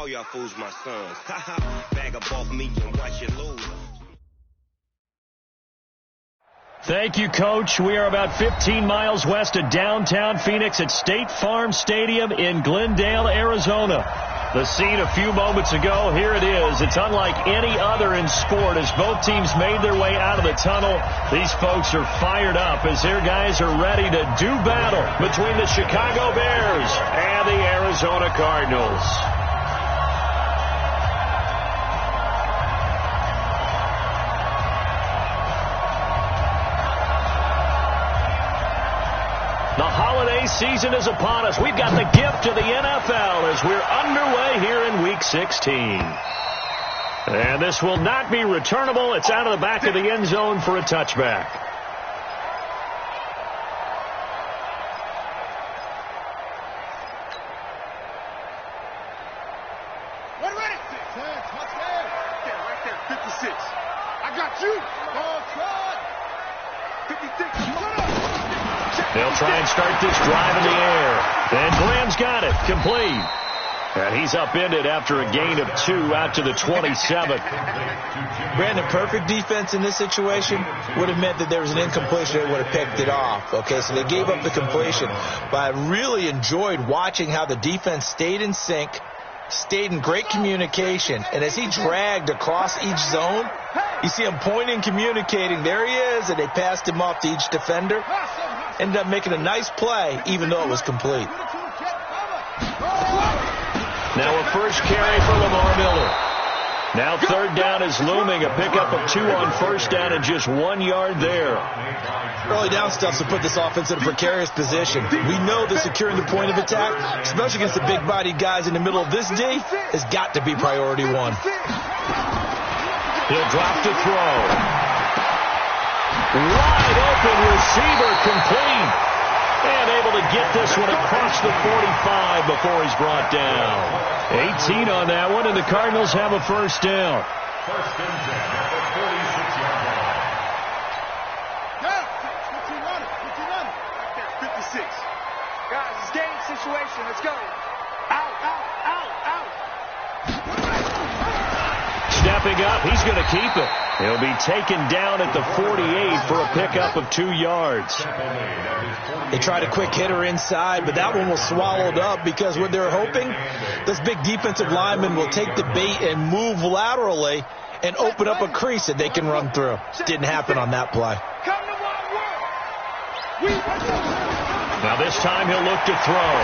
y'all fools my sons. Bag up off me and watch you lose. Thank you, Coach. We are about 15 miles west of downtown Phoenix at State Farm Stadium in Glendale, Arizona. The scene a few moments ago, here it is. It's unlike any other in sport as both teams made their way out of the tunnel. These folks are fired up as their guys are ready to do battle between the Chicago Bears and the Arizona Cardinals. The holiday season is upon us. We've got the gift of the NFL as we're underway here in Week 16. And this will not be returnable. It's out of the back of the end zone for a touchback. What ready? Touchdown. Right there, 56. I got you. Ball try. 56. They'll try and start this drive in the air. And Graham's got it. Complete. And he's upended after a gain of 2 out to the 27. Brandon, perfect defense in this situation would have meant that there was an incompletion. They would have picked it off. Okay, so they gave up the completion. But I really enjoyed watching how the defense stayed in sync, stayed in great communication. And as he dragged across each zone, you see him pointing, communicating. There he is, and they passed him off to each defender. Ended up making a nice play, even though it was complete. Now a first carry for Lamar Miller. Now third down is looming. A pickup of 2 on first down and just 1 yard there. Early down stuff to put this offense in a precarious position. We know that securing the point of attack, especially against the big-bodied guys in the middle of this D, has got to be priority 1. He'll drop to throw. Wide open receiver, complete. And able to get this one across the 45 before he's brought down. 18 on that one, and the Cardinals have a first down. First and 10 at the 46-yard line. Yeah, 51. Right there, 56. Guys, it's game situation. Let's go. Out. Stepping up, he's going to keep it. He'll be taken down at the 48 for a pickup of 2 yards. They tried a quick hitter inside, but that one was swallowed up because what they're hoping, this big defensive lineman will take the bait and move laterally and open up a crease that they can run through. Didn't happen on that play. Now this time he'll look to throw.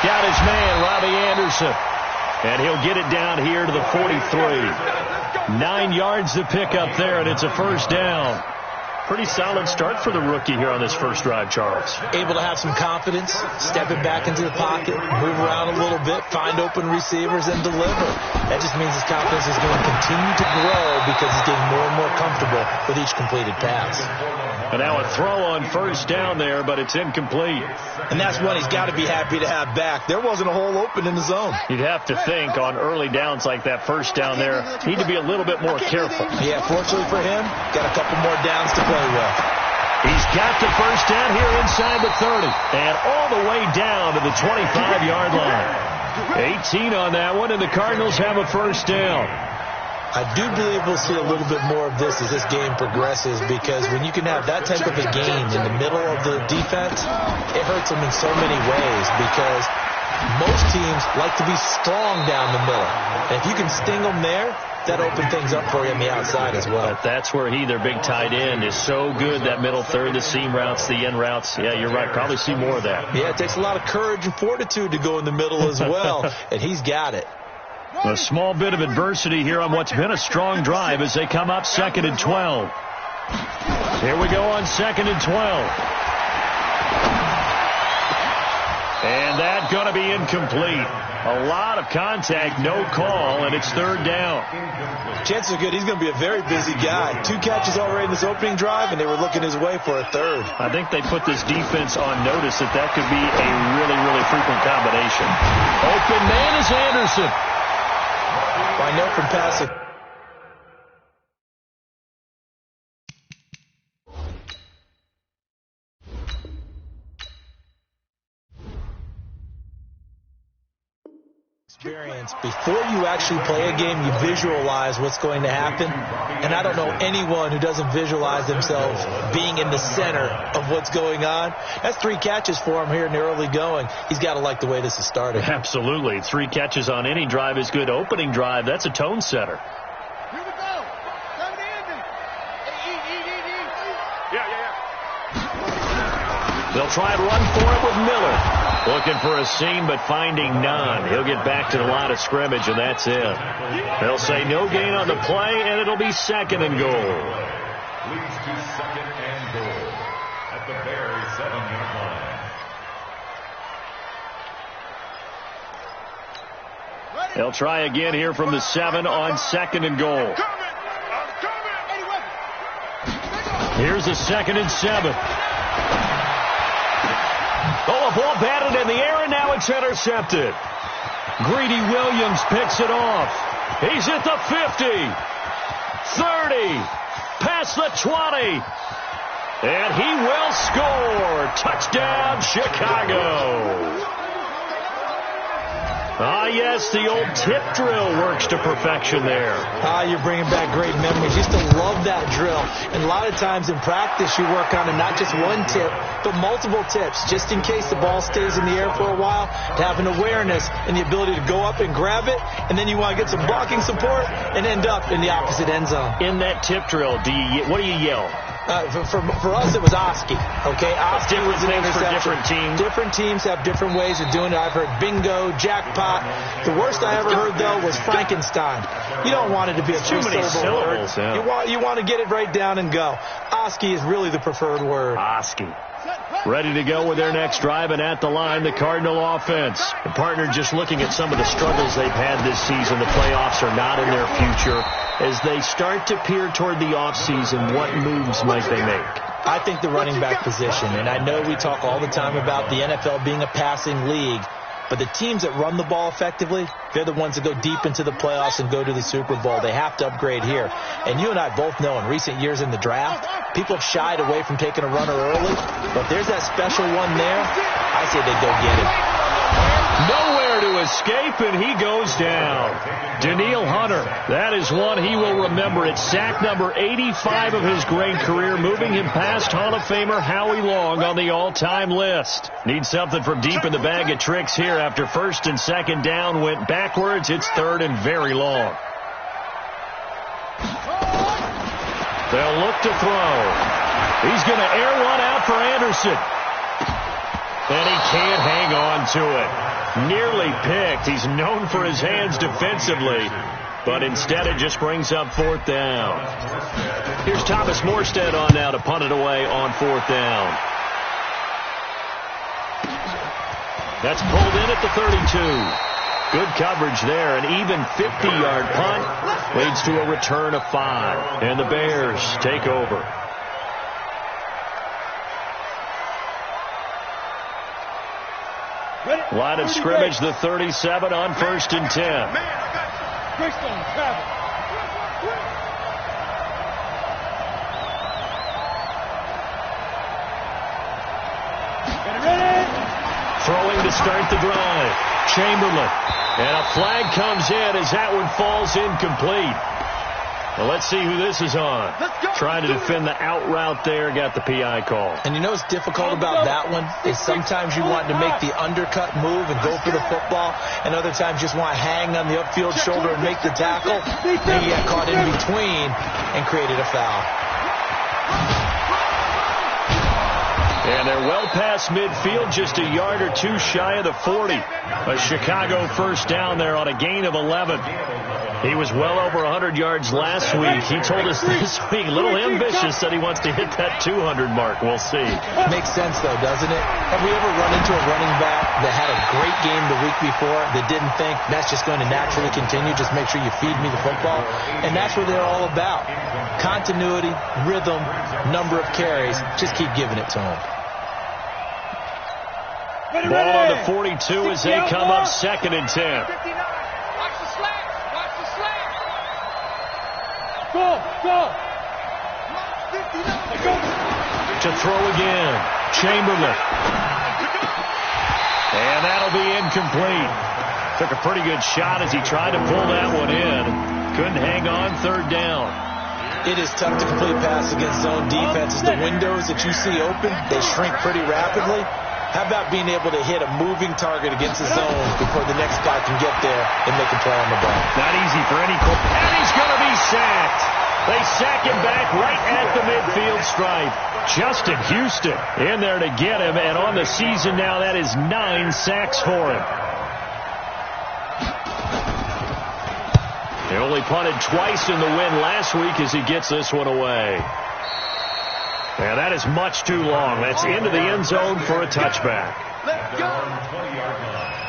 Got his man, Robbie Anderson. And he'll get it down here to the 43. 9 yards to pick up there, and it's a first down. Pretty solid start for the rookie here on this first drive, Charles. Able to have some confidence, stepping back into the pocket, move around a little bit, find open receivers, and deliver. That just means his confidence is going to continue to grow because he's getting more and more comfortable with each completed pass. And now a throw on first down there, but it's incomplete. And that's one he's got to be happy to have back. There wasn't a hole open in the zone. You'd have to think on early downs like that first down there, need to be a little bit more careful. Yeah, fortunately for him, got a couple more downs to play with. He's got the first down here inside the 30 and all the way down to the 25-yard line. 18 on that one, and the Cardinals have a first down. I do believe we'll see a little bit more of this as this game progresses, because when you can have that type of a gain in the middle of the defense, it hurts them in so many ways, because most teams like to be strong down the middle. And if you can sting them there, that opens things up for you on the outside as well. But that's where their big tight end, is so good, that middle third, the seam routes, the end routes. Yeah, you're right. Probably see more of that. Yeah, it takes a lot of courage and fortitude to go in the middle as well, and he's got it. A small bit of adversity here on what's been a strong drive as they come up 2nd and 12. Here we go on 2nd and 12. And that's going to be incomplete. A lot of contact, no call, and it's third down. Chances are good he's going to be a very busy guy. 2 catches already in this opening drive, and they were looking his way for a third. I think they put this defense on notice that could be a really, really frequent combination. Open man is Anderson. I know from passing. experience, before you actually play a game, you visualize what's going to happen. And I don't know anyone who doesn't visualize themselves being in the center of what's going on. That's 3 catches for him here in the early going. He's got to like the way this is started. Absolutely. 3 catches on any drive is good. Opening drive, that's a tone setter. Here we go. Come to Andy. Yeah. They'll try and run for it with Miller. Looking for a seam, but finding none. He'll get back to the line of scrimmage, and that's it. They'll say no gain on the play, and it'll be 2nd and goal. Leads to 2nd and goal at the very 7-yard line. They'll try again here from the 7 on 2nd and goal. Here's a 2nd and 7. Oh, a ball batted in the air, and now it's intercepted. Greedy Williams picks it off. He's at the 50, 30, past the 20, and he will score. Touchdown, Chicago. Ah, yes, the old tip drill works to perfection there. You're bringing back great memories. Used to love that drill. And a lot of times in practice, you work on it, not just one tip, but multiple tips, just in case the ball stays in the air for a while, to have an awareness and the ability to go up and grab it, and then you want to get some blocking support and end up in the opposite end zone. In that tip drill, what do you yell? For us, it was Oski. Okay, Oski was an names for interception. different teams. Different teams have different ways of doing it. I've heard bingo, jackpot. The worst I ever heard, though, was Frankenstein. You don't want it to be a too many syllables. Yeah. You want to get it right down and go. Oski is really the preferred word. Oski. Ready to go with their next drive, and at the line, the Cardinal offense. The partner just looking at some of the struggles they've had this season. The playoffs are not in their future. As they start to peer toward the offseason, what moves might they make? I think the running back position, and I know we talk all the time about the NFL being a passing league, but the teams that run the ball effectively, they're the ones that go deep into the playoffs and go to the Super Bowl. They have to upgrade here. And you and I both know in recent years in the draft, people have shied away from taking a runner early, but there's that special one there. I say they go get it. Nowhere to escape, and he goes down. Danielle Hunter, that is one he will remember. It's sack number 85 of his great career, moving him past Hall of Famer Howie Long on the all-time list. Needs something from deep in the bag of tricks here after 1st and 2nd down went backwards. It's 3rd and very long. They'll look to throw. He's going to air one out for Anderson. And he can't hang on to it. Nearly picked. He's known for his hands defensively, but instead it just brings up 4th down. Here's Thomas Morstead on now to punt it away on 4th down. That's pulled in at the 32. Good coverage there. An even 50-yard punt leads to a return of 5. And the Bears take over. Line of scrimmage, the 37 on 1st and 10. Throwing to start the drive. Chamberlain. And a flag comes in as that one falls incomplete. Well, let's see who this is on. Trying to defend the out route there, got the PI call. And you know what's difficult about that one is sometimes you want to make the undercut move and go for the football, and other times you just want to hang on the upfield shoulder and make the tackle. Then you get caught in between and created a foul. And they're well past midfield, just a yard or two shy of the 40. A Chicago first down there on a gain of 11. He was well over 100 yards last week. He told us this week, a little ambitious, said he wants to hit that 200 mark. We'll see. Makes sense, though, doesn't it? Have we ever run into a running back that had a great game the week before that didn't think that's just going to naturally continue, just make sure you feed me the football? And that's what they're all about. Continuity, rhythm, number of carries. Just keep giving it to them. Ball on the 42 as they come up 2nd and 10. Watch the slack. Watch the slack. Go. To throw again. Chamberlain. And that'll be incomplete. Took a pretty good shot as he tried to pull that one in. Couldn't hang on third down. It is tough to complete pass against zone defenses. The windows that you see open, they shrink pretty rapidly. How about being able to hit a moving target against the zone before the next guy can get there and make a play on the ball? Not easy for any quarterback. And he's going to be sacked. They sack him back right at the midfield stripe. Justin Houston in there to get him, and on the season now, that is 9 sacks for him. He only punted twice in the win last week as he gets this one away. And that is much too long. That's into the end zone for a touchback. Let's go. 20-yard line.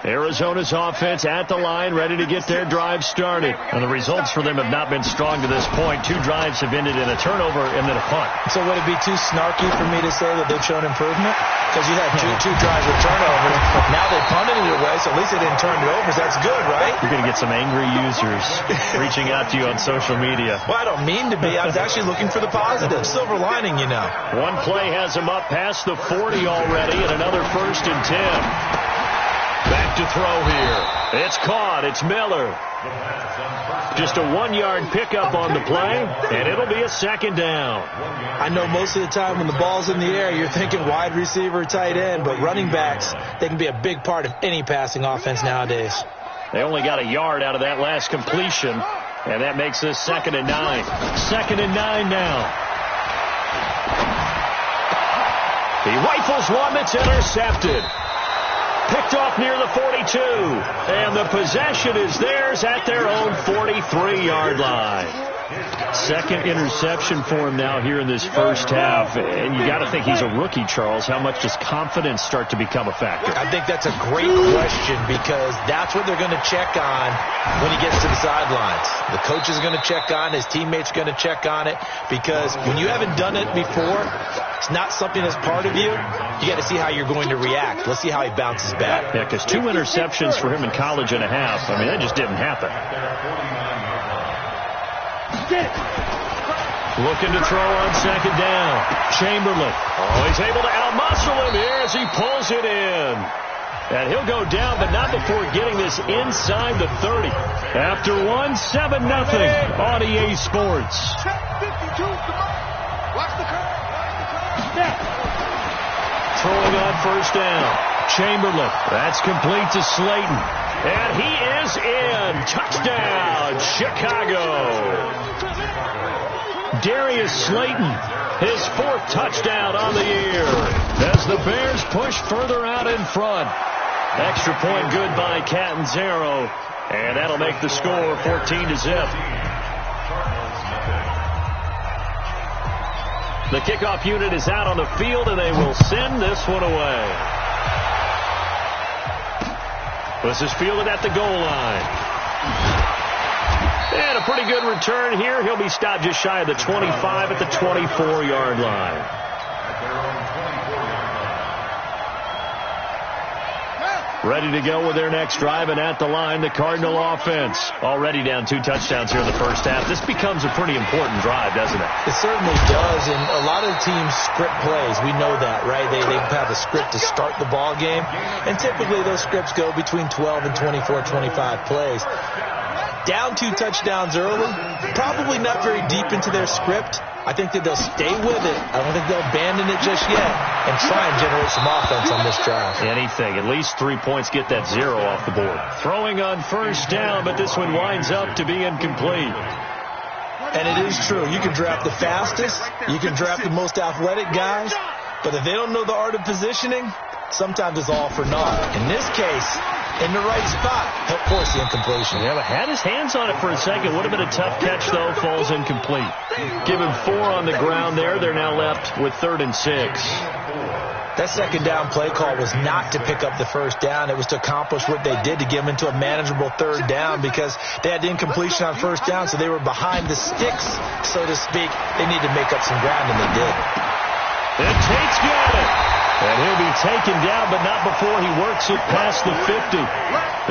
Arizona's offense at the line, ready to get their drive started. And the results for them have not been strong to this point. 2 drives have ended in a turnover and then a punt. So would it be too snarky for me to say that they've shown improvement? Because you had two drives with turnovers. Now they punted it away, so at least they didn't turn it over. So that's good, right? You're going to get some angry users reaching out to you on social media. Well, I don't mean to be. I was actually looking for the positive. Silver lining, you know. One play has him up past the 40 already, and another 1st and 10. Back to throw here. It's caught. It's Miller. Just a 1-yard pickup on the play, and it'll be a 2nd down. I know most of the time when the ball's in the air, you're thinking wide receiver, tight end, but running backs, they can be a big part of any passing offense nowadays. They only got a yard out of that last completion, and that makes this 2nd and 9. 2nd and 9 now. He rifles one that's intercepted. Picked off near the 42. And the possession is theirs at their own 43-yard line. 2nd interception for him now here in this first half. And you got to think he's a rookie, Charles. How much does confidence start to become a factor? I think that's a great question because that's what they're going to check on when he gets to the sidelines. The coach is going to check on, his teammates are going to check on it, because when you haven't done it before, it's not something that's part of you. You got to see how you're going to react. Let's see how he bounces back. Yeah, because 2 interceptions for him in college and a half. I mean, that just didn't happen. Looking to throw on 2nd down. Chamberlain. Oh, he's able to outmuscle him here as he pulls it in. And he'll go down, but not before getting this inside the 30. After 1, 7-0 on EA Sports. Throwing on 1st down. Chamberlain. That's complete to Slayton. And he is in. Touchdown, Chicago. Darius Slayton, his 4th touchdown on the year as the Bears push further out in front. Extra point good by Catanzaro, and that'll make the score 14-0. The kickoff unit is out on the field, and they will send this one away. This is fielded at the goal line. And a pretty good return here. He'll be stopped just shy of the 25 at the 24-yard line. Ready to go with their next drive, and at the line, the Cardinal offense. Already down 2 touchdowns here in the first half. This becomes a pretty important drive, doesn't it? It certainly does, and a lot of the teams script plays. We know that, right? They have a script to start the ball game, and typically those scripts go between 12 and 24, 25 plays. Down 2 touchdowns early, probably not very deep into their script. I think that they'll stay with it. I don't think they'll abandon it just yet and try and generate some offense on this drive. Anything. At least 3 points get that 0 off the board. Throwing on 1st down, but this one winds up to be incomplete. And it is true. You can draft the fastest. You can draft the most athletic guys. But if they don't know the art of positioning, sometimes it's all for naught. In this case, in the right spot, help force the incompletion. Yeah, but had his hands on it for a second. Would have been a tough catch, though. Falls incomplete. Give him 4 on the ground there. They're now left with 3rd and 6. That 2nd down play call was not to pick up the 1st down. It was to accomplish what they did, to get them into a manageable 3rd down, because they had the incompletion on 1st down, so they were behind the sticks, so to speak. They needed to make up some ground, and they did. And Tate's got it. And he'll be taken down, but not before he works it past the 50.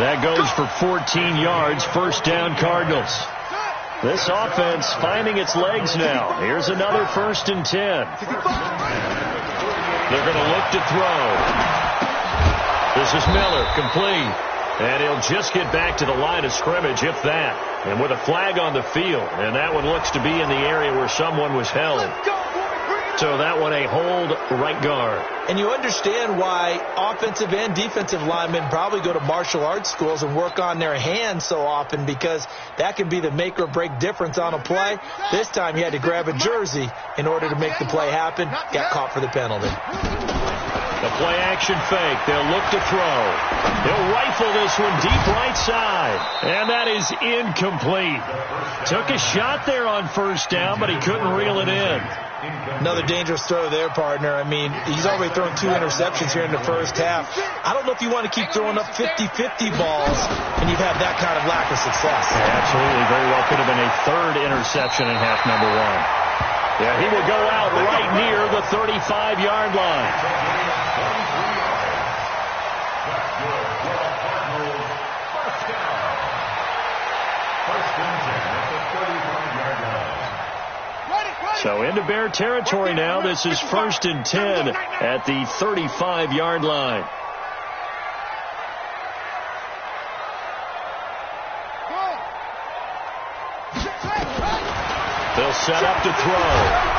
That goes for 14 yards. 1st down, Cardinals. This offense finding its legs now. Here's another 1st and 10. They're going to look to throw. This is Miller, complete. And he'll just get back to the line of scrimmage, if that. And with a flag on the field. And that one looks to be in the area where someone was held. So that one a hold, right guard. And you understand why offensive and defensive linemen probably go to martial arts schools and work on their hands so often, because that can be the make or break difference on a play. This time he had to grab a jersey in order to make the play happen. Got caught for the penalty. The play action fake. They'll look to throw. He'll rifle this one deep right side. And that is incomplete. Took a shot there on 1st down, but he couldn't reel it in. Another dangerous throw there, partner. I mean, he's already thrown 2 interceptions here in the first half. I don't know if you want to keep throwing up 50-50 balls and you've had that kind of lack of success. Absolutely. Very well could have been a 3rd interception in half number 1. Yeah, he will go out right near the 35-yard line. So into Bear territory now. This is 1st and 10 at the 35-yard line. They'll set up to throw.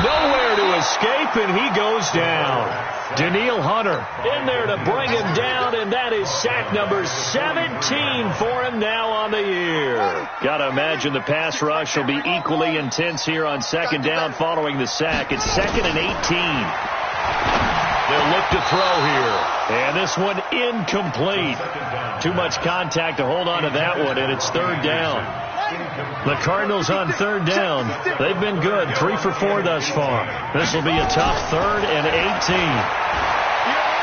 Nowhere to escape, and he goes down. Daniil Hunter in there to bring him down, and that is sack number 17 for him now on the year. Got to imagine the pass rush will be equally intense here on 2nd down following the sack. It's 2nd and 18. They'll look to throw here, and this one incomplete. Too much contact to hold on to that one, and it's 3rd down. The Cardinals on 3rd down. They've been good, 3 for 4 thus far. This will be a tough 3rd and 18.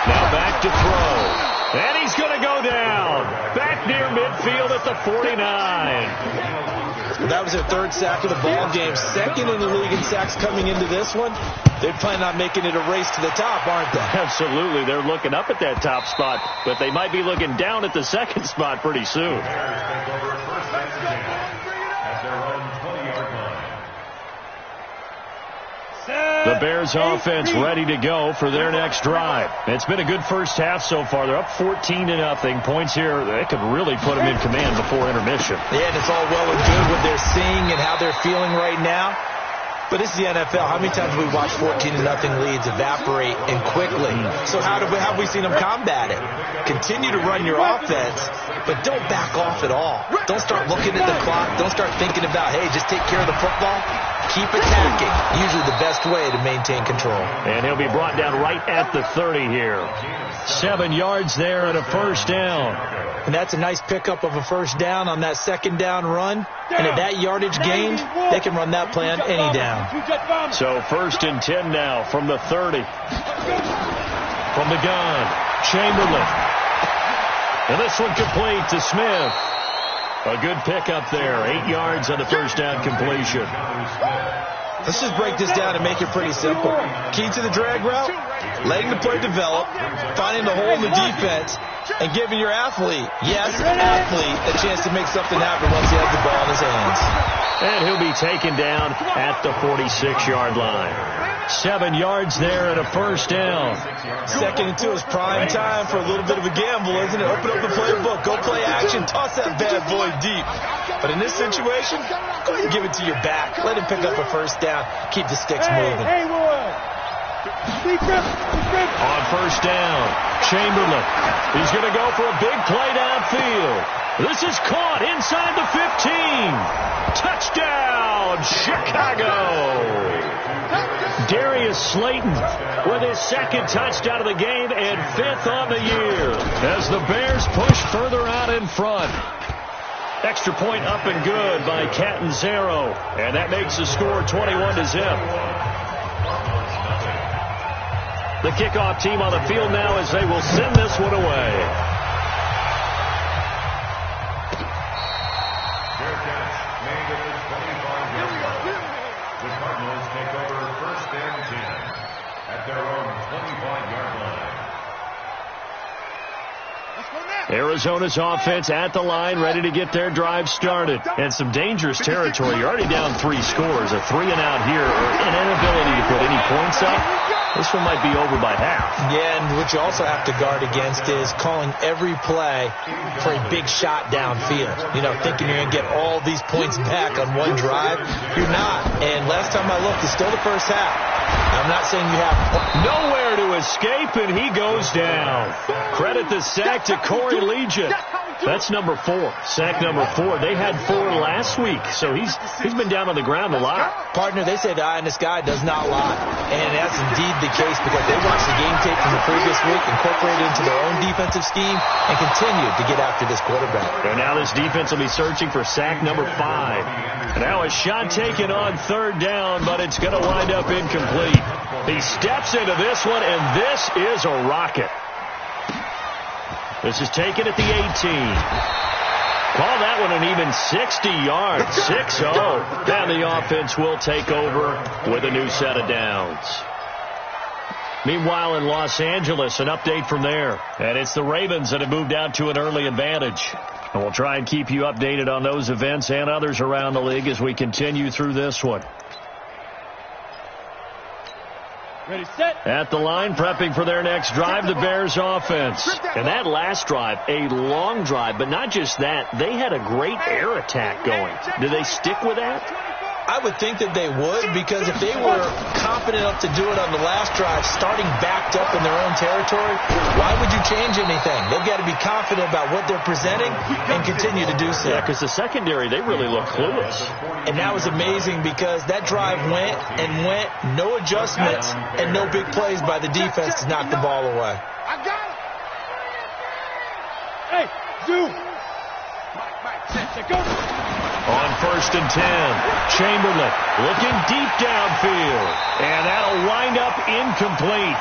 Now back to throw. And he's going to go down. Back near midfield at the 49. Well, that was their 3rd sack of the ball game. 2nd in the league in sacks coming into this one. They're planning on making it a race to the top, aren't they? Absolutely. They're looking up at that top spot, but they might be looking down at the 2nd spot pretty soon. The Bears offense ready to go for their next drive. It's been a good first half so far. They're up 14-0. Points here, they could really put them in command before intermission. Yeah, and it's all well and good what they're seeing and how they're feeling right now. But this is the NFL. How many times have we watched 14-0 leads evaporate and quickly? So how have we seen them combat it? Continue to run your offense, but don't back off at all. Don't start looking at the clock. Don't start thinking about, hey, just take care of the football. Keep attacking. Usually the best way to maintain control. And he'll be brought down right at the 30 here. 7 yards there and a 1st down. And that's a nice pickup of a 1st down on that 2nd down run. And at that yardage gained, they can run that plan any down. So 1st and 10 now from the 30. From the gun, Chamberlain. And this one complete to Smith. A good pickup there. 8 yards on the 1st down completion. Let's just break this down and make it pretty simple. Key to the drag route, letting the play develop, finding the hole in the defense, and giving your athlete, yes, athlete, a chance to make something happen once he has the ball in his hands. And he'll be taken down at the 46-yard line. 7 yards there and a 1st down. 2nd and 2 is prime time for a little bit of a gamble, isn't it? Open up the playbook, go play action, toss that bad boy deep. But in this situation, go ahead and give it to your back. Let him pick up a 1st down. Keep the sticks moving. On 1st down, Chamberlain. He's going to go for a big play downfield. This is caught inside the 15. Touchdown, Chicago. Darius Slayton with his 2nd touchdown of the game and 5th on the year as the Bears push further out in front. Extra point up and good by Catanzaro, and that makes the score 21-0. The kickoff team on the field now as they will send this one away. The Cardinals take over 1st and 10 at their own 25-yard line. Arizona's offense at the line, ready to get their drive started. And some dangerous territory. You're already down 3 scores. A 3-and-out here, or an inability to put any points up. This one might be over by half. Yeah, and what you also have to guard against is calling every play for a big shot downfield. You know, thinking you're going to get all these points back on one drive. You're not. And last time I looked, it's still the first half. I'm not saying you have nowhere to escape, and he goes down. Credit the sack to Corey Legion. That's number 4. Sack number 4. They had 4 last week, so he's been down on the ground a lot. Partner, they say the eye in the sky does not lie. And that's indeed the case because they watched the game tape from the previous week, incorporated it into their own defensive scheme, and continued to get after this quarterback. And now this defense will be searching for sack number 5. Now a shot taken on 3rd down, but it's going to wind up incomplete. He steps into this one, and this is a rocket. This is taken at the 18. Call that one an even 60 yards. 6-0. And the offense will take over with a new set of downs. Meanwhile, in Los Angeles, an update from there. And it's the Ravens that have moved out to an early advantage. And we'll try and keep you updated on those events and others around the league as we continue through this one. Ready, set. At the line, prepping for their next drive, the Bears offense. And that last drive, a long drive, but not just that. They had a great air attack going. Do they stick with that? I would think that they would, because if they were confident enough to do it on the last drive, starting backed up in their own territory, why would you change anything? They've got to be confident about what they're presenting and continue to do so. Yeah, because the secondary, they really look clueless. And that was amazing because that drive went and went, no adjustments and no big plays by the defense to knock the ball away. I got him. Hey, zoom. Mike, go. On 1st and 10, Chamberlain looking deep downfield. And that'll wind up incomplete.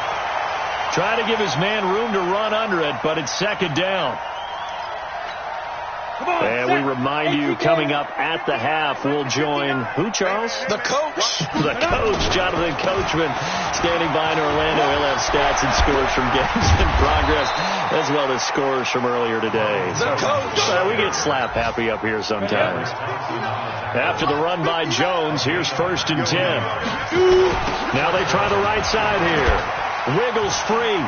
Trying to give his man room to run under it, but it's 2nd down. And we remind you, coming up at the half, we'll join who, Charles? The coach. The coach, Jonathan Coachman, standing by in Orlando. He'll have stats and scores from games in progress, as well as scores from earlier today. The coach. We get slap happy up here sometimes. After the run by Jones, here's 1st and 10. Now they try the right side here. Wiggles free.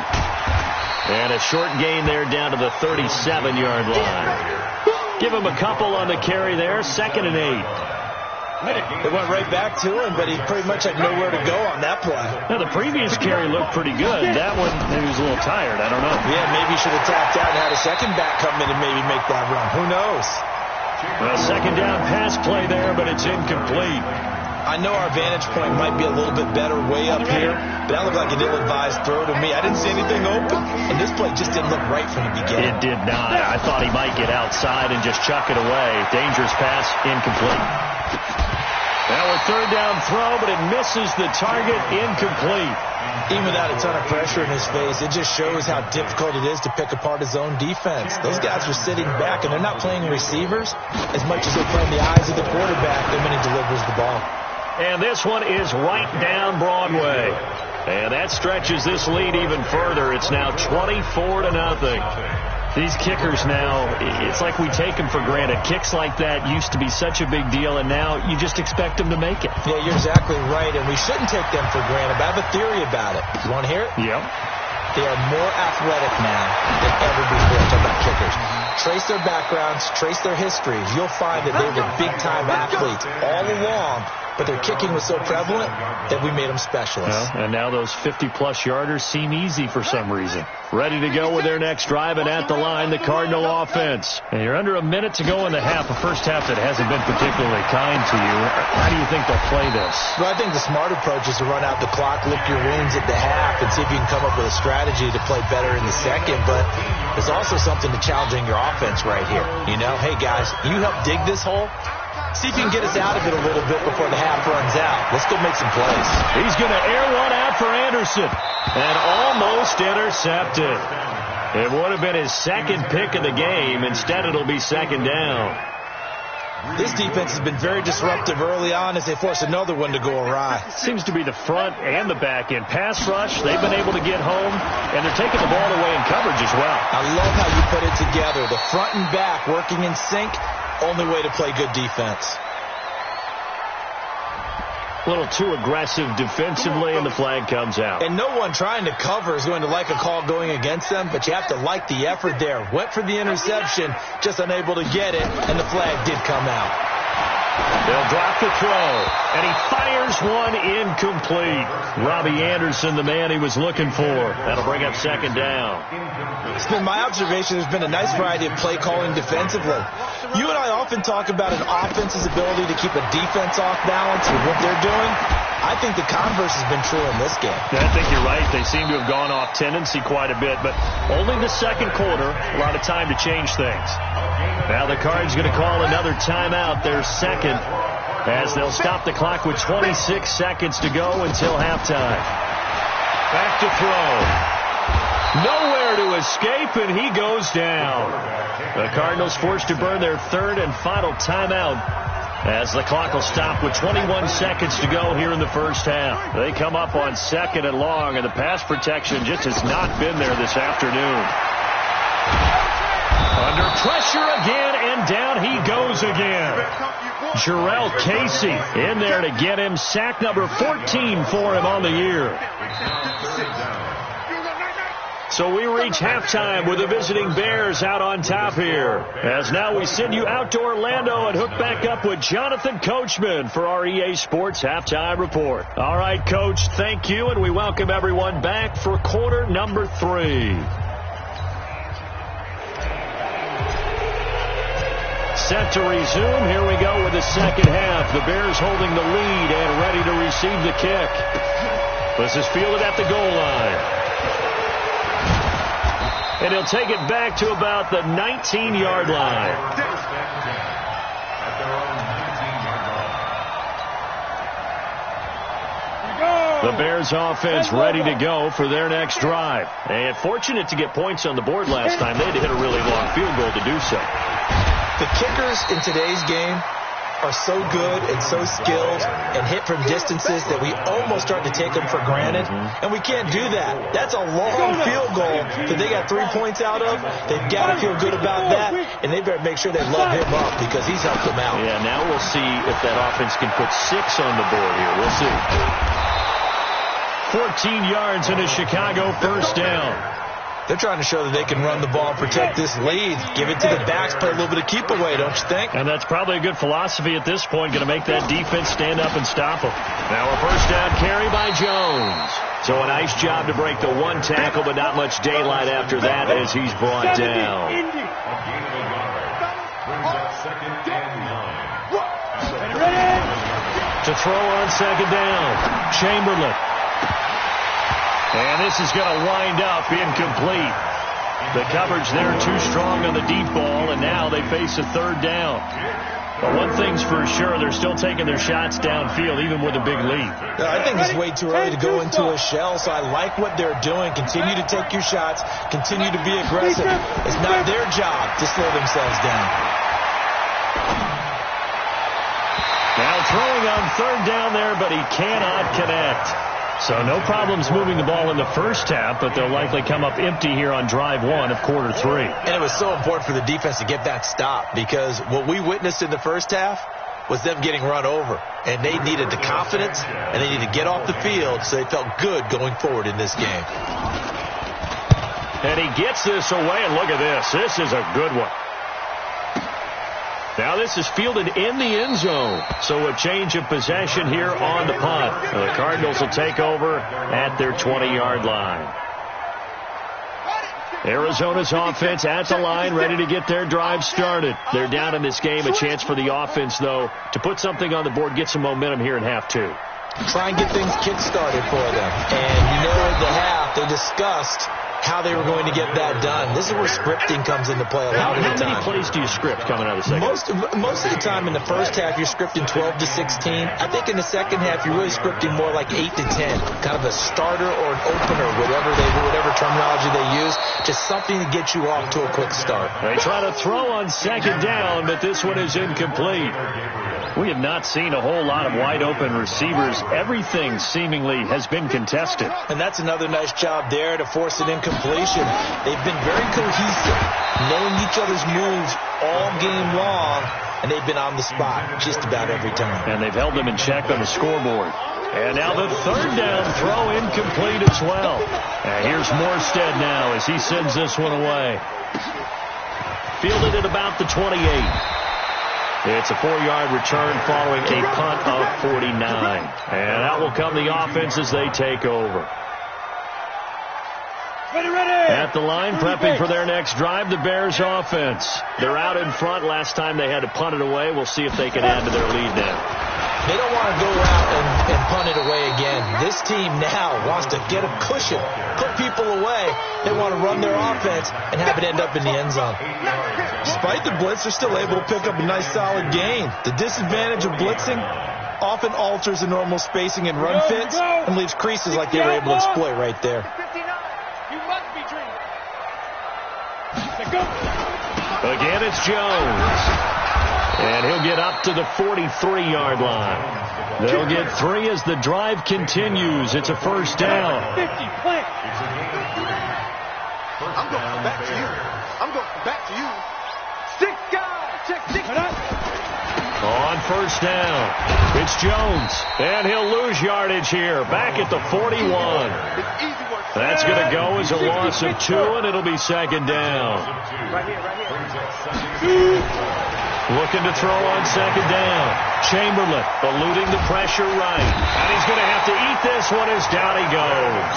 And a short gain there down to the 37-yard line. Give him a couple on the carry there. 2nd and 8. They went right back to him, but he pretty much had nowhere to go on that play. Now, the previous carry looked pretty good. That one, he was a little tired. I don't know. Yeah, maybe he should have tapped out and had a second back come in and maybe make that run. Who knows? Well, 2nd down pass play there, but it's incomplete. I know our vantage point might be a little bit better way up here, but that looked like an ill-advised throw to me. I didn't see anything open, and this play just didn't look right from the beginning. It did not. I thought he might get outside and just chuck it away. Dangerous pass, incomplete. Now a 3rd down throw, but it misses the target, incomplete. Even without a ton of pressure in his face, it just shows how difficult it is to pick apart his own defense. Those guys are sitting back, and they're not playing receivers as much as they're playing the eyes of the quarterback when he delivers the ball. And this one is right down Broadway. And that stretches this lead even further. It's now 24-0. These kickers now, it's like we take them for granted. Kicks like that used to be such a big deal, and now you just expect them to make it. Yeah, you're exactly right, and we shouldn't take them for granted. But I have a theory about it. You want to hear it? Yep. They are more athletic now than ever before. Talk about kickers. Trace their backgrounds, trace their histories. You'll find that they were big-time athletes all along, but their kicking was so prevalent that we made them specialists. Well, and now those 50-plus yarders seem easy for some reason. Ready to go with their next drive, and at the line, the Cardinal offense. And you're under a minute to go in the half, a first half that hasn't been particularly kind to you. How do you think they'll play this? Well, I think the smart approach is to run out the clock, lick your wounds at the half, and see if you can come up with a strategy to play better in the second. But there's also something to challenging your offense right here. You know, hey, guys, you help dig this hole. See if you can get us out of it a little bit before the half runs out. Let's go make some plays. He's going to air one out for Anderson. And almost intercepted. It would have been his 2nd pick of the game. Instead, it'll be 2nd down. This defense has been very disruptive early on as they force another one to go awry. Seems to be the front and the back end. Pass rush, they've been able to get home, and they're taking the ball away in coverage as well. I love how you put it together. The front and back working in sync, only way to play good defense. A little too aggressive defensively, and the flag comes out. And no one trying to cover is going to like a call going against them, but you have to like the effort there. Went for the interception, just unable to get it, and the flag did come out. They'll drop the throw, and he fires one incomplete. Robbie Anderson, the man he was looking for. That'll bring up second down. It's been my observation there's been a nice variety of play calling defensively. You and I often talk about an offense's ability to keep a defense off balance with what they're doing. I think the converse has been true in this game. I think you're right. They seem to have gone off tendency quite a bit, but only the second quarter, a lot of time to change things. Now the Cards going to call another timeout, their second, as they'll stop the clock with 26 seconds to go until halftime. Back to throw. Nowhere to escape, and he goes down. The Cardinals forced to burn their third and final timeout as the clock will stop with 21 seconds to go here in the first half. They come up on second and long, and the pass protection just has not been there this afternoon. Under pressure again, and down he goes again. Jarrell Casey in there to get him. Sack number 14 for him on the year. So we reach halftime with the visiting Bears out on top here. As now we send you out to Orlando and hook back up with Jonathan Coachman for our EA Sports Halftime Report. All right, Coach, thank you, and we welcome everyone back for quarter number 3. Set to resume. Here we go with the second half. The Bears holding the lead and ready to receive the kick. This is fielded at the goal line. And he'll take it back to about the 19-yard line. The Bears offense ready to go for their next drive. And fortunate to get points on the board last time. They had to hit a really long field goal to do so. The kickers in today's game are so good and so skilled and hit from distances that we almost start to take them for granted, and we can't do that. That's a long field goal that they got 3 points out of. They've got to feel good about that, and they better make sure they love him up because he's helped them out. Yeah, now we'll see if that offense can put 6 on the board here. We'll see. 14 yards and a Chicago first down. They're trying to show that they can run the ball and protect this lead. Give it to the backs, play a little bit of keep away, don't you think? And that's probably a good philosophy at this point, going to make that defense stand up and stop them. Now a first down carry by Jones. So a nice job to break the one tackle, but not much daylight after that as he's brought down. To throw on second down, Chamberlain. And this is going to wind up incomplete. The coverage there too strong on the deep ball, and now they face a third down. But one thing's for sure, they're still taking their shots downfield, even with a big lead. I think it's way too early to go into a shell, so I like what they're doing. Continue to take your shots. Continue to be aggressive. It's not their job to slow themselves down. Now throwing on third down there, but he cannot connect. So no problems moving the ball in the first half, but they'll likely come up empty here on drive 1 of quarter 3. And it was so important for the defense to get that stop because what we witnessed in the first half was them getting run over. And they needed the confidence, and they needed to get off the field so they felt good going forward in this game. And he gets this away, and look at this. This is a good one. Now this is fielded in the end zone. So a change of possession here on the punt. The Cardinals will take over at their 20-yard line. Arizona's offense at the line, ready to get their drive started. They're down in this game. A chance for the offense, though, to put something on the board, get some momentum here in half 2. Try and get things kick-started for them. And you know, in the half, they discussed how they were going to get that done. This is where scripting comes into play a lot of the time. How many plays do you script coming out of the second? Most of the time in the first half, you're scripting 12 to 16. I think in the second half, you're really scripting more like 8 to 10. Kind of a starter or an opener, whatever terminology they use. Just something to get you off to a quick start. They try to throw on second down, but this one is incomplete. We have not seen a whole lot of wide-open receivers. Everything seemingly has been contested. And that's another nice job there to force an incompletion. They've been very cohesive, knowing each other's moves all game long, and they've been on the spot just about every time. And they've held them in check on the scoreboard. And now the third down throw incomplete as well. And here's Morstead now as he sends this one away. Fielded at about the 28. It's a 4-yard return following a punt of 49. And out will come the offense as they take over. At the line, prepping for their next drive, the Bears offense. They're out in front. Last time they had to punt it away. We'll see if they can add to their lead now. They don't want to go out and punt it away again. This team now wants to get a cushion, put people away. They want to run their offense and have it end up in the end zone. Despite the blitz, they're still able to pick up a nice solid gain. The disadvantage of blitzing often alters the normal spacing and run fits and leaves creases like they were able to exploit right there. Again, it's Jones. And he'll get up to the 43-yard line. They'll get 3 as the drive continues. It's a first down. I'm going back to you. I'm going back to you. 6 guys. Check 6. On first down, it's Jones. And he'll lose yardage here. Back at the 41. That's going to go as a loss of 2, and it'll be second down. Right here. Looking to throw on second down. Chamberlain eluding the pressure right. And he's going to have to eat this one as down he goes.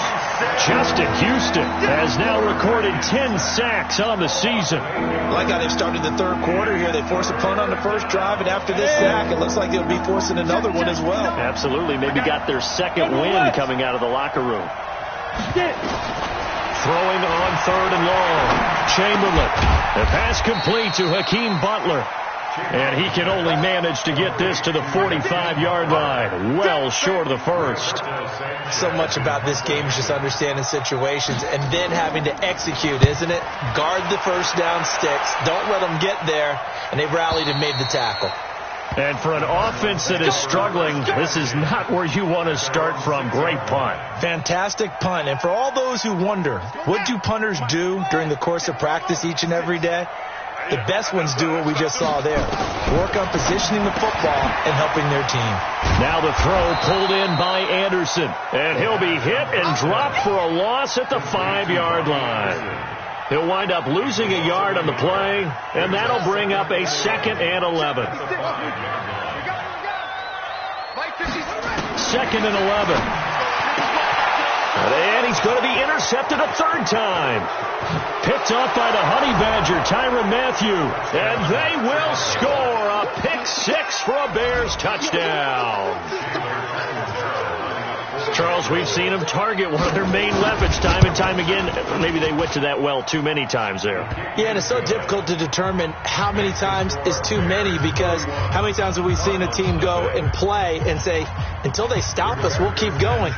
Justin Houston has now recorded 10 sacks on the season. I like how they've started the third quarter here. They forced a punt on the first drive, and after this sack, it looks like they'll be forcing another one as well. Absolutely. Maybe got their second win coming out of the locker room. Throwing on third and long. Chamberlain. The pass complete to Hakeem Butler. And he can only manage to get this to the 45-yard line. Well short of the first. So much about this game is just understanding situations and then having to execute, isn't it? Guard the first down sticks. Don't let them get there. And they rallied and made the tackle. And for an offense that is struggling, this is not where you want to start from. Great punt. Fantastic punt. And for all those who wonder, what do punters do during the course of practice each and every day? The best ones do what we just saw there. Work on positioning the football and helping their team. Now the throw pulled in by Anderson. And he'll be hit and dropped for a loss at the 5-yard line. He'll wind up losing a yard on the play, and that'll bring up a 2nd and 11. 2nd and 11. And he's going to be intercepted a third time. Picked off by the Honey Badger, Tyrann Mathieu. And they will score a pick 6 for a Bears touchdown. Charles, we've seen them target one of their main weapons time and time again. Maybe they went to that well too many times there. Yeah, and it's so difficult to determine how many times is too many, because how many times have we seen a team go and play and say, until they stop us, we'll keep going.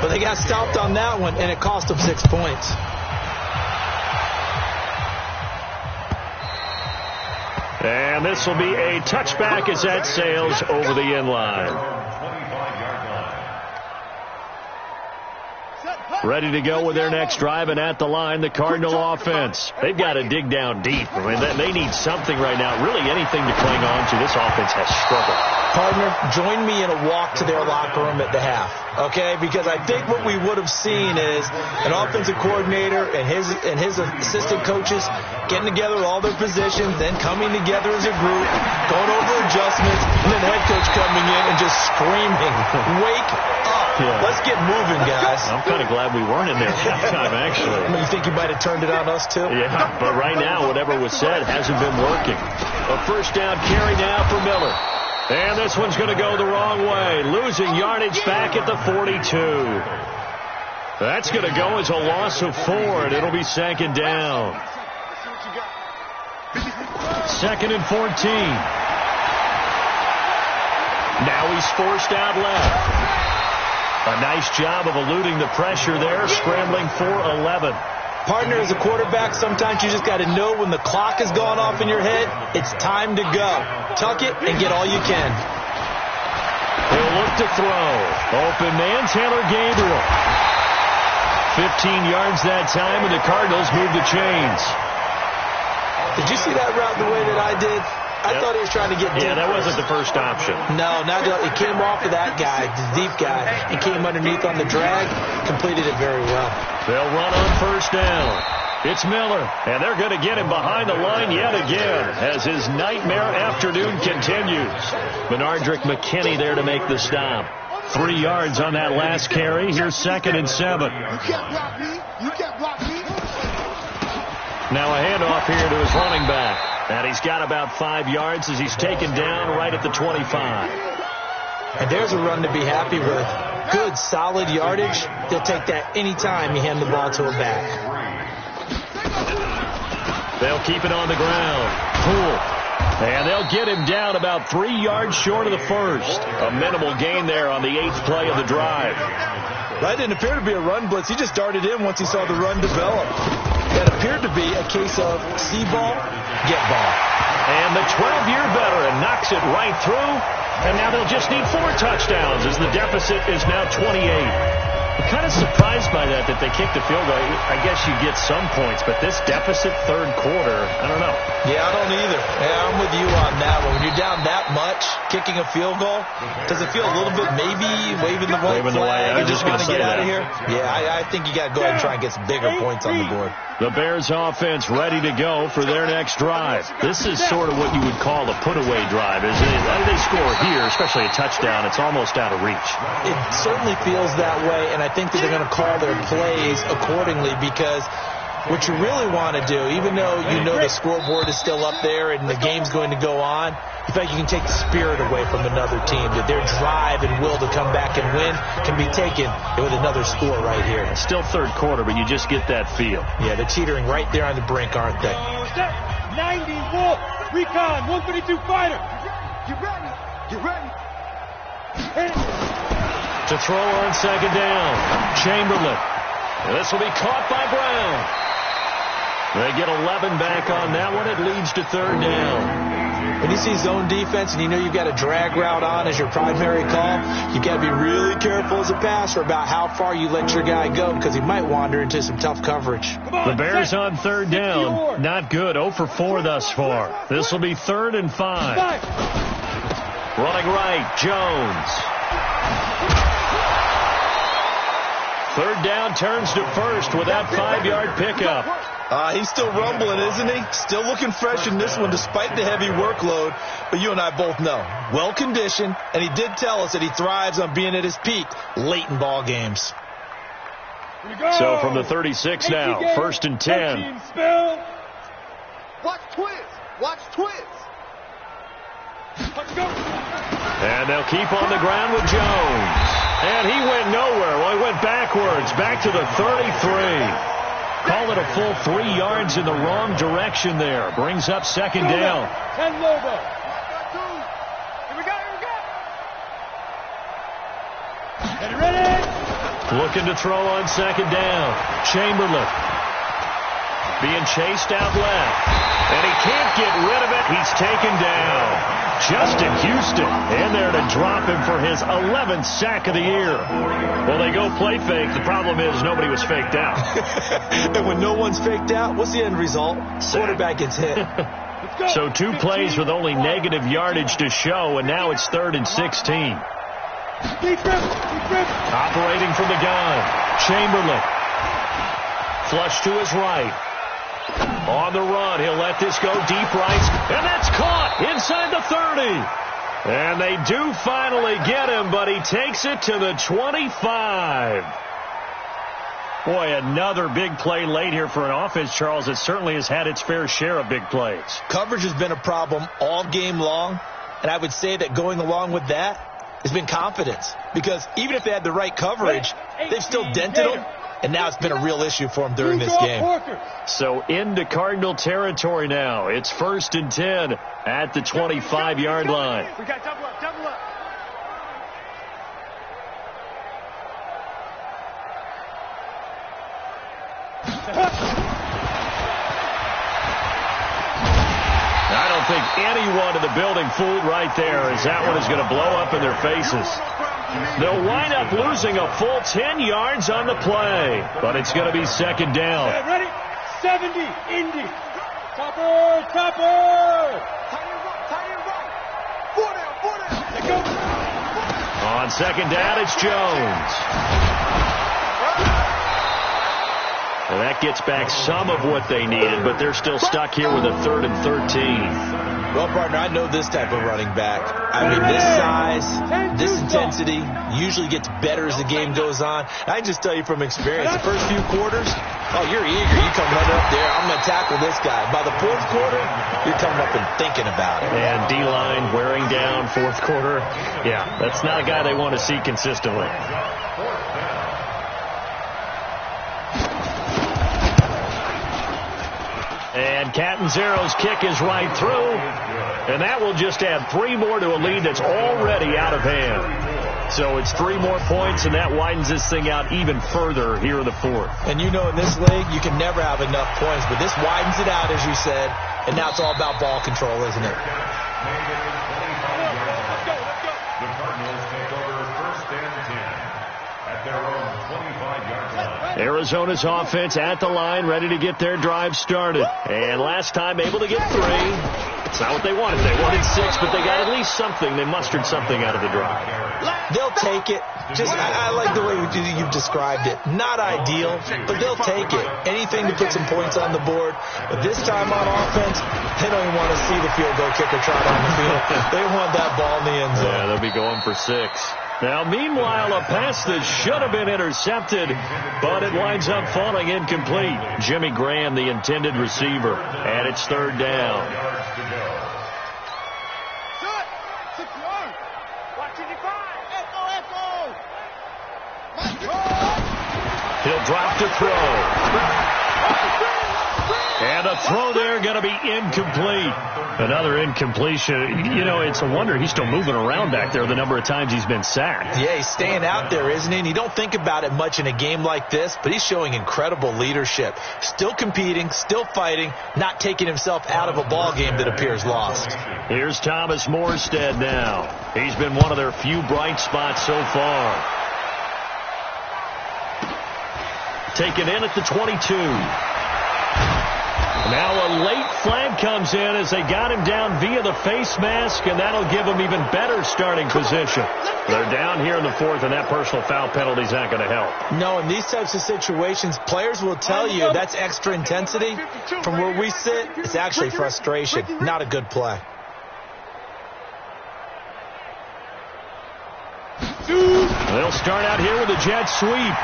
But they got stopped on that one, and it cost them 6 points. And this will be a touchback as that sails over the end line. Ready to go with their next drive, and at the line, the Cardinal offense. They've got to dig down deep. I mean, they need something right now, really anything to cling on to. This offense has struggled. Partner, join me in a walk to their locker room at the half, okay? Because I think what we would have seen is an offensive coordinator and his assistant coaches getting together all their positions, then coming together as a group, going over adjustments, and then the head coach coming in and just screaming, wake up. Yeah. Let's get moving, guys. I'm kind of glad we weren't in there at halftime, actually. I mean, you think you might have turned it on us, too? Yeah, but right now, whatever was said hasn't been working. A first down carry now for Miller. And this one's going to go the wrong way. Losing yardage back at the 42. That's going to go as a loss of 4, and it'll be second down. Second and 14. Now he's forced out left. A nice job of eluding the pressure there, scrambling for 11. Partner, as a quarterback, sometimes you just got to know when the clock has gone off in your head, it's time to go. Tuck it and get all you can. He'll look to throw. Open man, Taylor Gabriel. 15 yards that time, and the Cardinals move the chains. Did you see that route the way that I did? I thought he was trying to get deep. Yeah, that wasn't the first option. No, not it came off of that guy, the deep guy. He came underneath on the drag, completed it very well. They'll run on first down. It's Miller, and they're going to get him behind the line yet again as his nightmare afternoon continues. Benardrick McKinney there to make the stop. 3 yards on that last carry. Here's second and 7. You can't block me. You can't block me. Now a handoff here to his running back. And he's got about 5 yards as he's taken down right at the 25. And there's a run to be happy with. Good, solid yardage. He'll take that any time you hand the ball to a back. They'll keep it on the ground. Poole. And they'll get him down about 3 yards short of the first. A minimal gain there on the 8th play of the drive. That didn't appear to be a run blitz. He just darted in once he saw the run develop. That appeared to be a case of see ball, get ball. And the 12-year veteran knocks it right through. And now they'll just need 4 touchdowns as the deficit is now 28. I'm kind of surprised by that they kicked the field goal. I guess you get some points, but this deficit third quarter, I don't know. Yeah, I don't either. Yeah, I'm with you on that one. When you're down that much, kicking a field goal, does it feel a little bit maybe waving the white flag? I was just going to get say out that. of here? Yeah, I think you got to go ahead and try and get some bigger points on the board. The Bears offense ready to go for their next drive. This is sort of what you would call a put-away drive, isn't it? They score here, especially a touchdown. It's almost out of reach. It certainly feels that way, and I think that they're going to call their plays accordingly because what you really want to do, even though you know the scoreboard is still up there and the game's going to go on, you feel like you can take the spirit away from another team, that their drive and will to come back and win can be taken with another score right here. It's still third quarter, but you just get that feel. Yeah, they're teetering right there on the brink, aren't they? 90 Wolf, Recon, 132 fighter. You ready? You ready? To throw on second down, Chamberlain. And this will be caught by Brown. They get 11 back on that one. It leads to third down. When you see zone defense and you know you've got a drag route on as your primary call, you've got to be really careful as a passer about how far you let your guy go because he might wander into some tough coverage. The Bears on third down. Not good. 0 for 4 thus far. This will be 3rd and 5. Running right, Jones. Third down turns to first with that 5-yard pickup. He's still rumbling, isn't he? Still looking fresh in this one despite the heavy workload. But you and I both know, well-conditioned, and he did tell us that he thrives on being at his peak late in ball games. So from the 36 now, 1st and 10. Watch twins. Watch twins. Let's go. And they'll keep on the ground with Jones. And he went nowhere. Well, he went backwards, back to the 33. Call it a full 3 yards in the wrong direction there. Brings up second down. 10 Lobo. Here we go, here we go. Get ready. Looking to throw on second down. Chamberlain. Being chased out left. And he can't get rid of it. He's taken down. Justin Houston in there to drop him for his 11th sack of the year. Well, they go play fake. The problem is nobody was faked out. And when no one's faked out, what's the end result? Quarterback gets hit. So 2 plays with only negative yardage to show, and now it's 3rd and 16. Operating from the gun, Chamberlain. Flush to his right. On the run, he'll let this go deep right, and that's caught inside the 30. And they do finally get him, but he takes it to the 25. Boy, another big play late here for an offense, Charles, that certainly has had its fair share of big plays. Coverage has been a problem all game long, and I would say that going along with that has been confidence. Because even if they had the right coverage, they've still dented them and now it's been a real issue for him during this game. So into Cardinal territory now. It's 1st and 10 at the 25-yard line. We got double up, double up. I don't think anyone in the building fooled right there, as that one is going to blow up in their faces. They'll wind up losing a full 10 yards on the play, but it's going to be 2nd down. Okay, ready? 70, Indy. Topper, topper. Tight end right. 4 down. Let go. On 2nd down, it's Jones. Well, that gets back some of what they needed, but they're still stuck here with a 3rd and 13. Well, partner, I know this type of running back. I mean, this size, this intensity usually gets better as the game goes on. I can just tell you from experience, the first few quarters, oh, you're eager. You come running up there. I'm going to tackle this guy. By the 4th quarter, you're coming up and thinking about it. And D-line wearing down 4th quarter. Yeah, that's not a guy they want to see consistently. And Catanzero's kick is right through. And that will just add 3 more to a lead that's already out of hand. So it's 3 more points, and that widens this thing out even further here in the 4th. And you know in this league, you can never have enough points. But this widens it out, as you said. And now it's all about ball control, isn't it? The Cardinals take over 1st and 10 at their own 25-yard line. Arizona's offense at the line, ready to get their drive started. And last time able to get 3. It's not what they wanted. They wanted 6, but they got at least something. They mustered something out of the drive. They'll take it. I like the way you've described it. Not ideal, but they'll take it. Anything to put some points on the board. But this time on offense, they don't even want to see the field goal kicker trot on the field. They want that ball in the end zone. Yeah, they'll be going for 6. Now, meanwhile, a pass that should have been intercepted, but it winds up falling incomplete. Jimmy Graham, the intended receiver, and it's 3rd down. He'll drop to throw. And a throw there going to be incomplete. Another incompletion. You know, it's a wonder he's still moving around back there the number of times he's been sacked. Yeah, he's staying out there, isn't he? And you don't think about it much in a game like this, but he's showing incredible leadership. Still competing, still fighting, not taking himself out of a ball game that appears lost. Here's Thomas Morstead now. He's been one of their few bright spots so far. Taken in at the 22. Now a late flag comes in as they got him down via the face mask, and that'll give him even better starting position. They're down here in the 4th, and that personal foul penalty is not going to help. No, in these types of situations, players will tell you that's extra intensity. From where we sit, it's actually frustration, not a good play. They'll start out here with a jet sweep.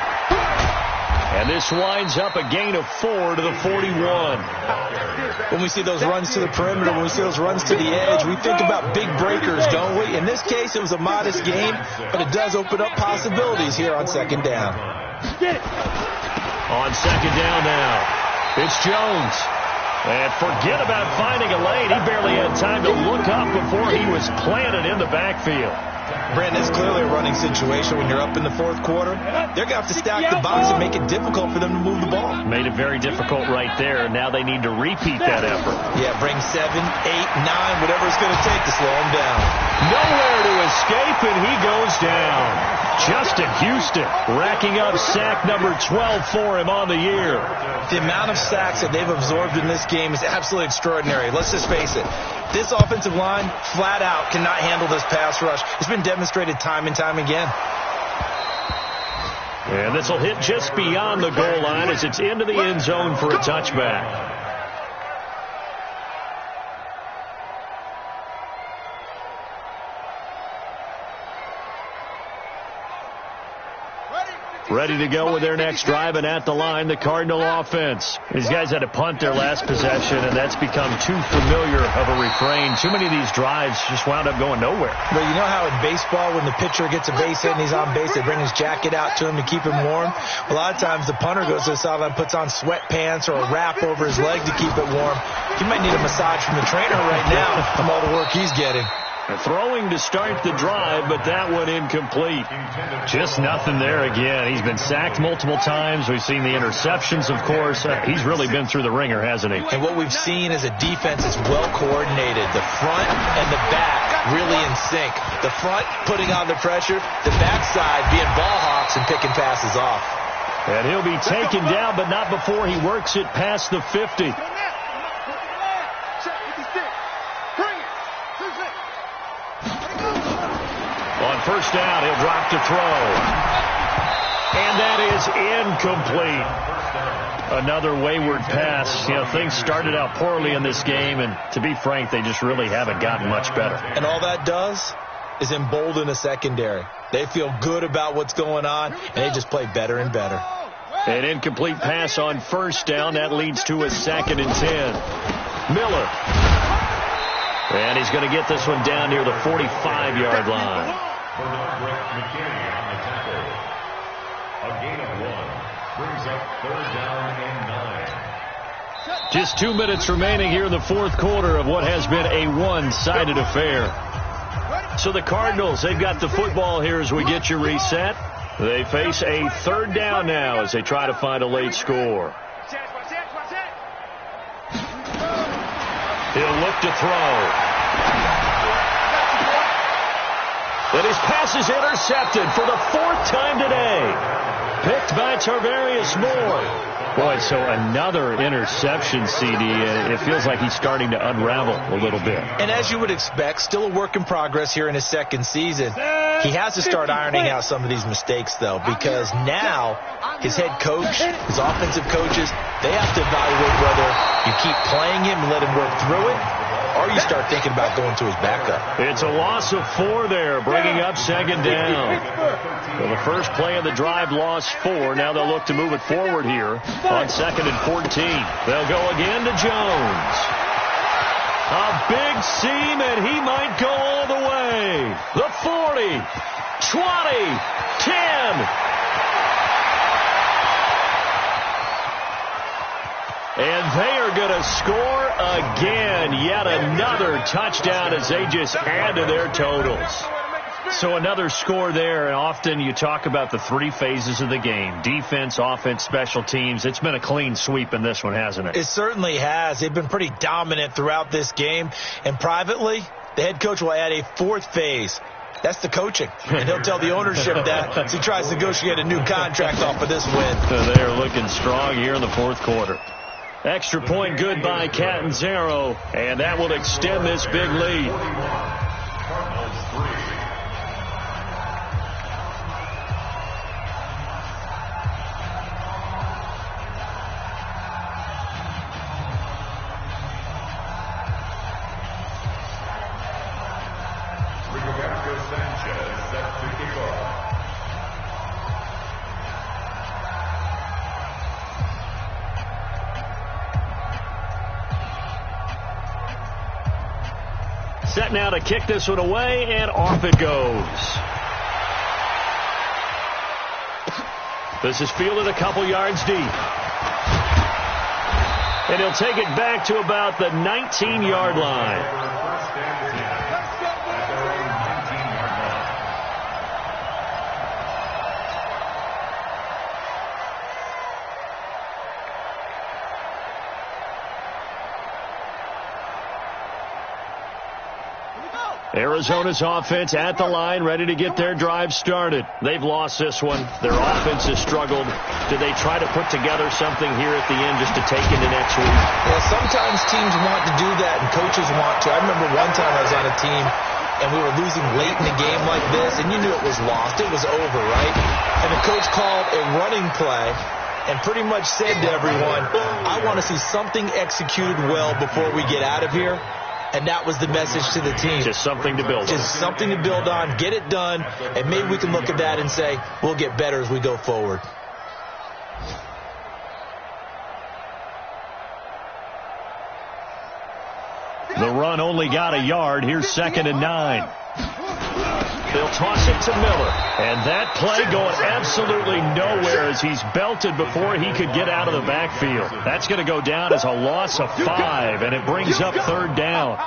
And this winds up a gain of 4 to the 41. When we see those runs to the perimeter, when we see those runs to the edge, we think about big breakers, don't we? In this case, it was a modest gain, but it does open up possibilities here on 2nd down. On 2nd down now, it's Jones. And forget about finding a lane. He barely had time to look up before he was planted in the backfield. Brandon, it's clearly a running situation when you're up in the 4th quarter. They're going to have to stack the box and make it difficult for them to move the ball. Made it very difficult right there. Now they need to repeat that effort. Yeah, bring 7, 8, 9, whatever it's going to take to slow him down. Nowhere to escape, and he goes down. Justin Houston racking up sack number 12 for him on the year. The amount of sacks that they've absorbed in this game is absolutely extraordinary. Let's just face it. This offensive line, flat out, cannot handle this pass rush. It's been demonstrated time and time again. And this will hit just beyond the goal line as it's into the end zone for a touchback. ready to go with their next drive, and at the line, the Cardinal offense. These guys had to punt their last possession, and that's become too familiar of a refrain. Too many of these drives just wound up going nowhere. But you know how in baseball, when the pitcher gets a base hit and he's on base, they bring his jacket out to him to keep him warm? A lot of times the punter goes to the sideline, puts on sweatpants or a wrap over his leg to keep it warm. He might need a massage from the trainer right now from all the work he's getting. Throwing to start the drive, but that one incomplete. Just nothing there again. He's been sacked multiple times. We've seen the interceptions, of course. He's really been through the ringer, hasn't he? And what we've seen is a defense that's well coordinated. The front and the back really in sync. The front putting on the pressure, the backside being ball hawks and picking passes off. And he'll be taken down, but not before he works it past the 50. On first down, he'll drop to throw. And that is incomplete. Another wayward pass. You know, things started out poorly in this game, and to be frank, they just really haven't gotten much better. And all that does is embolden a secondary. They feel good about what's going on, and they just play better and better. An incomplete pass on first down. That leads to a 2nd and 10. Miller. And he's going to get this one down near the 45-yard line. A gain of 1 brings up 3rd down and 9. Just 2 minutes remaining here in the fourth quarter of what has been a one-sided affair. So the Cardinals, they've got the football here as we get you reset. They face a 3rd down now as they try to find a late score. He'll look to throw. And his pass is intercepted for the 4th time today. Picked by Tarvarius Moore. Boy, so another interception, CD. It feels like he's starting to unravel a little bit. And as you would expect, still a work in progress here in his 2nd season. He has to start ironing out some of these mistakes, though, because now his head coach, his offensive coaches, they have to evaluate whether you keep playing him and let him work through it, or you start thinking about going to his backup. It's a loss of 4 there, bringing up 2nd down. Well, the first play of the drive lost 4. Now they'll look to move it forward here on 2nd and 14. They'll go again to Jones. A big seam, and he might go all the way. The 40, 20, 10. And they are going to score again. Yet another touchdown as they just add to their totals. So another score there, and often you talk about the 3 phases of the game. Defense, offense, special teams. It's been a clean sweep in this one, hasn't it? It certainly has. They've been pretty dominant throughout this game. And privately, the head coach will add a 4th phase. That's the coaching. And he'll tell the ownership that as he tries to negotiate a new contract off of this win. So they are looking strong here in the fourth quarter. Extra point good by Catanzaro, and that will extend this big lead. Set now to kick this one away, and off it goes. This is fielded a couple yards deep. And he'll take it back to about the 19-yard line. Arizona's offense at the line, ready to get their drive started. They've lost this one. Their offense has struggled. Do they try to put together something here at the end just to take into next week? Well, sometimes teams want to do that, and coaches want to. I remember one time I was on a team, and we were losing late in the game like this, and you knew it was lost. It was over, right? And the coach called a running play and pretty much said to everyone, I want to see something executed well before we get out of here. And that was the message to the team. Just something to build on. Just something to build on, get it done, and maybe we can look at that and say, we'll get better as we go forward. The run only got a yard. Here's 2nd and 9. They'll toss it to Miller. And that play going absolutely nowhere as he's belted before he could get out of the backfield. That's going to go down as a loss of 5, and it brings up 3rd down.